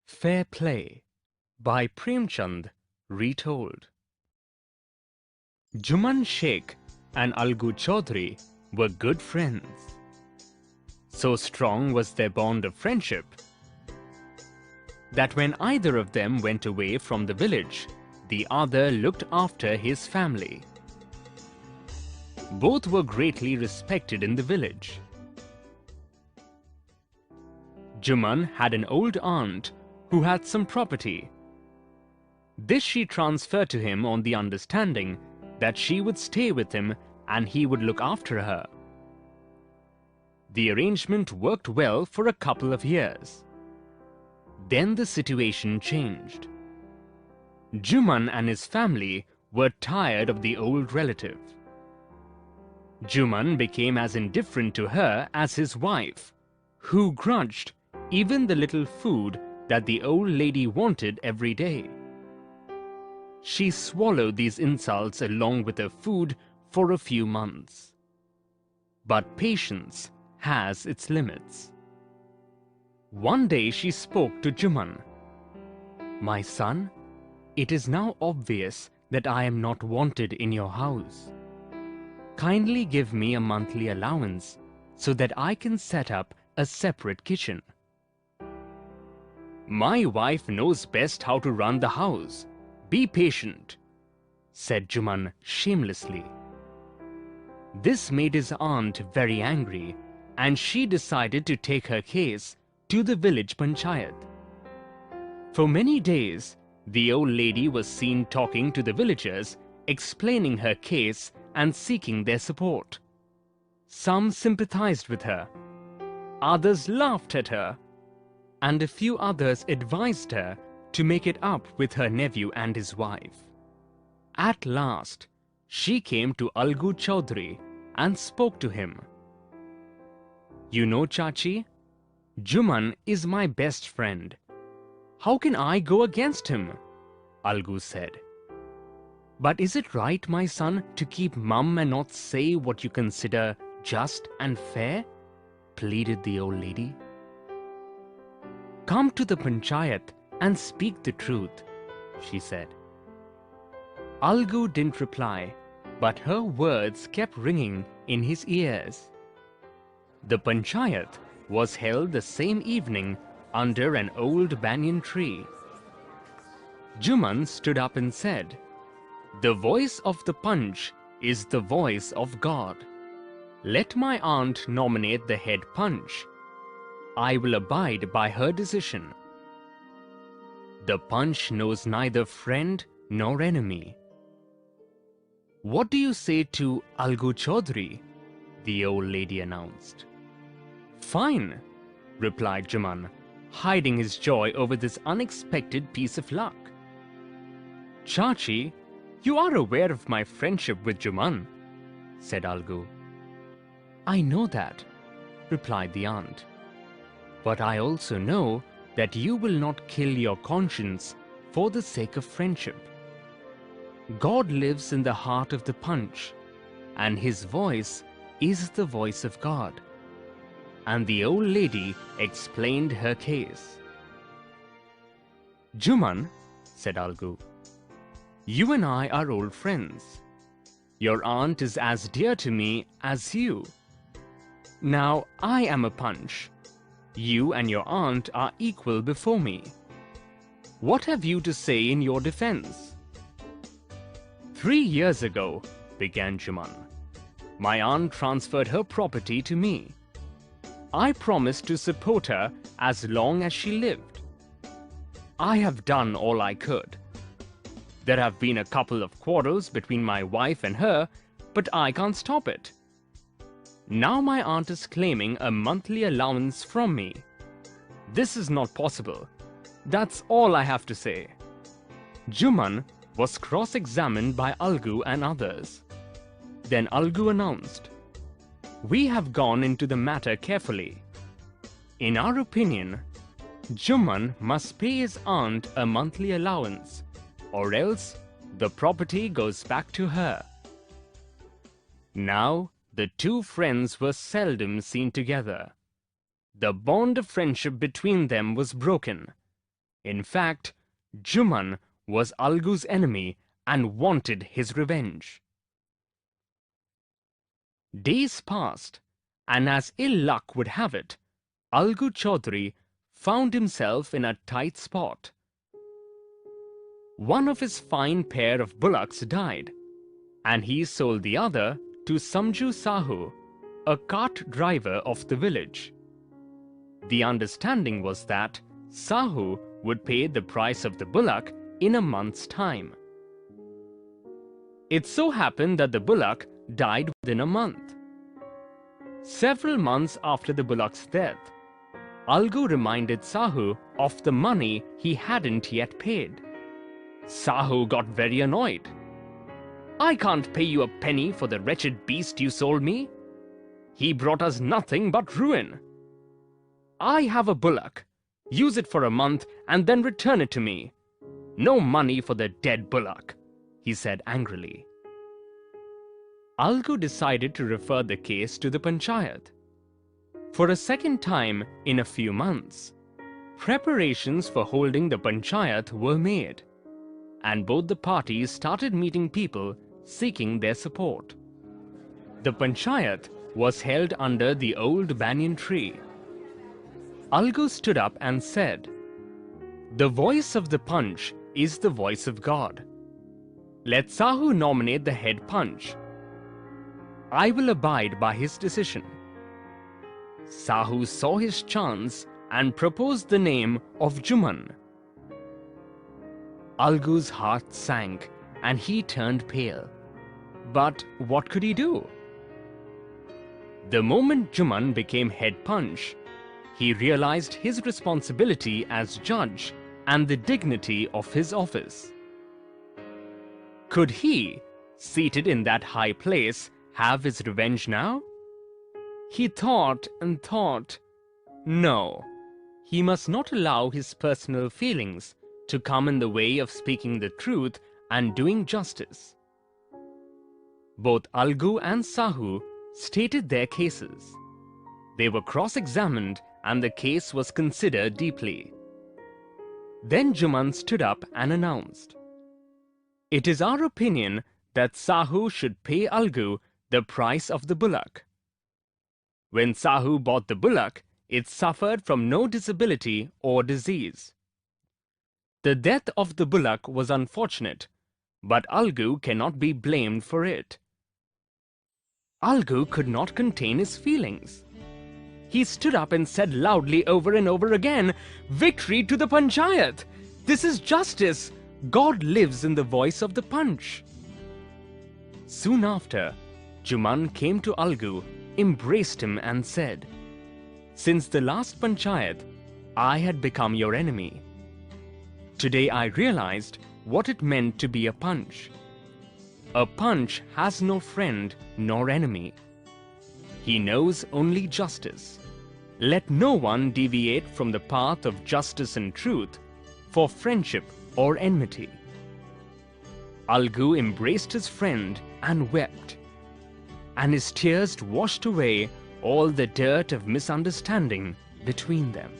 Fair Play by Premchand, retold. Juman Sheikh and Algu Chaudhry were good friends. So strong was their bond of friendship that when either of them went away from the village, the other looked after his family. Both were greatly respected in the village. Juman had an old aunt who had some property. This she transferred to him on the understanding that she would stay with him and he would look after her. The arrangement worked well for a couple of years. Then the situation changed. Juman and his family were tired of the old relative. Juman became as indifferent to her as his wife, who grudged even the little food that the old lady wanted every day. She swallowed these insults along with her food for a few months. But patience has its limits. One day she spoke to Juman. "My son, it is now obvious that I am not wanted in your house. Kindly give me a monthly allowance so that I can set up a separate kitchen." "My wife knows best how to run the house. Be patient," said Juman shamelessly. This made his aunt very angry, and she decided to take her case to the village panchayat. For many days, the old lady was seen talking to the villagers, explaining her case and seeking their support. Some sympathized with her, others laughed at her, and a few others advised her to make it up with her nephew and his wife. At last, she came to Algu Chaudhry and spoke to him. "You know, Chachi, Juman is my best friend. How can I go against him?" Algu said. "But is it right, my son, to keep mum and not say what you consider just and fair?" pleaded the old lady. "Come to the panchayat and speak the truth," she said. Algu didn't reply, but her words kept ringing in his ears. The panchayat was held the same evening under an old banyan tree. Juman stood up and said, "The voice of the Panch is the voice of God. Let my aunt nominate the head Panch. I will abide by her decision." The Panch knows neither friend nor enemy. "What do you say to Algu Chaudhry?" the old lady announced. "Fine," replied Juman, hiding his joy over this unexpected piece of luck. "Chachi, you are aware of my friendship with Juman," said Algu. "I know that," replied the aunt. "But I also know that you will not kill your conscience for the sake of friendship. God lives in the heart of the Panch, and his voice is the voice of God." And the old lady explained her case. "Juman," said Algu, "you and I are old friends. Your aunt is as dear to me as you. Now I am a Panch. You and your aunt are equal before me. What have you to say in your defense?" "3 years ago," began Juman, "my aunt transferred her property to me. I promised to support her as long as she lived. I have done all I could. There have been a couple of quarrels between my wife and her, but I can't stop it. Now my aunt is claiming a monthly allowance from me. This is not possible. That's all I have to say." Juman was cross-examined by Algu and others. Then Algu announced, "We have gone into the matter carefully. In our opinion, Juman must pay his aunt a monthly allowance, or else the property goes back to her." Now, the two friends were seldom seen together. The bond of friendship between them was broken. In fact, Juman was Algu's enemy and wanted his revenge. Days passed, and as ill luck would have it, Algu Chaudhary found himself in a tight spot. One of his fine pair of bullocks died, and he sold the other to Samju Sahu, a cart driver of the village. The understanding was that Sahu would pay the price of the bullock in a month's time. It so happened that the bullock died within a month. Several months after the bullock's death, Algu reminded Sahu of the money he hadn't yet paid. Sahu got very annoyed. "I can't pay you a penny for the wretched beast you sold me. He brought us nothing but ruin. I have a bullock. Use it for a month and then return it to me. No money for the dead bullock," he said angrily. Algu decided to refer the case to the Panchayat. For a second time in a few months, preparations for holding the Panchayat were made, and both the parties started meeting people seeking their support. The Panchayat was held under the old banyan tree. Algu stood up and said, "The voice of the Panch is the voice of God. Let Sahu nominate the head Panch. I will abide by his decision." Sahu saw his chance and proposed the name of Juman. Algu's heart sank and he turned pale. But what could he do? The moment Juman became head Panch, he realized his responsibility as judge and the dignity of his office. Could he, seated in that high place, have his revenge now? He thought and thought. No, he must not allow his personal feelings to come in the way of speaking the truth and doing justice. Both Algu and Sahu stated their cases. They were cross-examined and the case was considered deeply. Then Juman stood up and announced, "It is our opinion that Sahu should pay Algu the price of the bullock. When Sahu bought the bullock, it suffered from no disability or disease. The death of the bullock was unfortunate, but Algu cannot be blamed for it." Algu could not contain his feelings. He stood up and said loudly over and over again, "Victory to the Panchayat! This is justice! God lives in the voice of the Panch." Soon after, Juman came to Algu, embraced him and said, "Since the last Panchayat, I had become your enemy. Today I realized what it meant to be a Panch. A Panch has no friend nor enemy. He knows only justice. Let no one deviate from the path of justice and truth for friendship or enmity." Algu embraced his friend and wept, and his tears washed away all the dirt of misunderstanding between them.